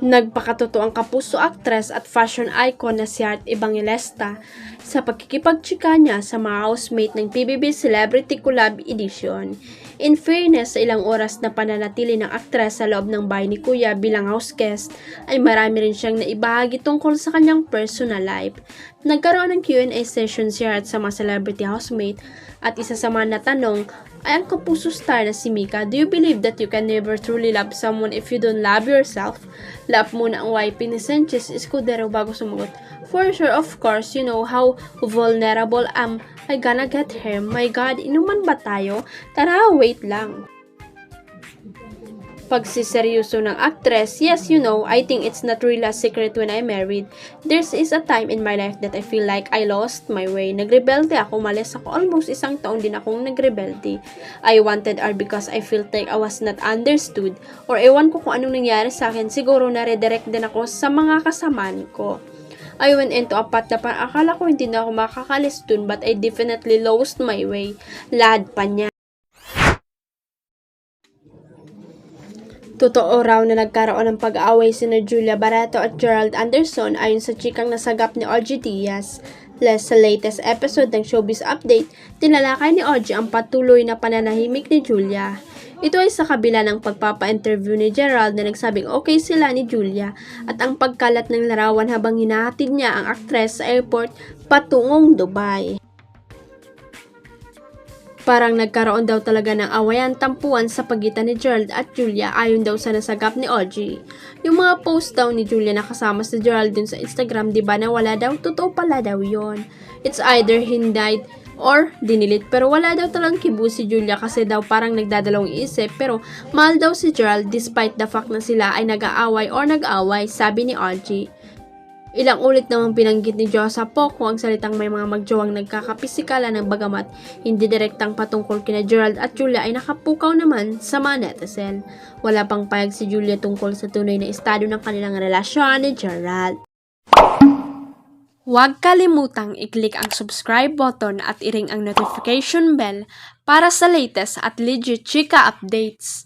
Nagpakatotoo ang kapuso aktres at fashion icon na si Art Evangelista sa pagkikipagtsika niya sa mga housemate ng PBB Celebrity Collab Edition. In fairness, sa ilang oras na pananatili ng aktres sa loob ng bahay ni Kuya bilang house guest, ay marami rin siyang naibahagi tungkol sa kanyang personal life. Nagkaroon ng Q&A session si Art sa mga celebrity housemate at isa sa mga natanong ay ang kapuso star na si Mika. Do you believe that you can never truly love someone if you don't love yourself? Lap muna ang wife ni Sanchez Escudero bago sumagot. For sure, of course, you know how vulnerable am I gonna get her. My God, inuman ba tayo? Tara, wait lang. Pagsiseryoso ng actress, yes, you know, I think it's not really a secret when I'm married. There's is a time in my life that I feel like I lost my way. Nagrebelde ako, malis ako. Almost isang taon din akong nagrebelde. I wanted her because I felt like I was not understood. Or ewan ko kung anong nangyari sa akin, siguro na-redirect din ako sa mga kasamaan ko. I went into a path na akala ko hindi na ako makakalis dun, but I definitely lost my way. Lad pa niya. Totoo raw na nagkaroon ng pag-aaway sina Julia Barreto at Gerald Anderson ayon sa chikang nasagap ni OG Diaz. Sa latest episode ng Showbiz Update, tinalakay ni OG ang patuloy na pananahimik ni Julia. Ito ay sa kabila ng pagpapa-interview ni Gerald na nagsabing okay sila ni Julia at ang pagkalat ng larawan habang hinahatid niya ang aktres sa airport patungong Dubai. Parang nagkaroon daw talaga ng awayan tampuan sa pagitan ni Gerald at Julia ayon daw sa nasagap ni OG. Yung mga post daw ni Julia na kasama si Gerald dun sa Instagram, diba na wala daw, totoo pala daw yon. It's either hindied or dinilit, pero wala daw talang kibu si Julia kasi daw parang nagdadalawang isip, pero mahal daw si Gerald despite the fact na sila ay nag-aaway or nag-aaway, sabi ni OG. Ilang ulit namang binanggit ni Josa Poco ang salitang may mga magjowang nagkakapisikala ng bagamat hindi direktang patungkol kina Gerald at Julia ay nakapukaw naman sa mga netizen. Wala pang payag si Julia tungkol sa tunay na estado ng kanilang relasyon ni Gerald. Huwag kalimutang i-click ang subscribe button at i-ring ang notification bell para sa latest at legit chika updates.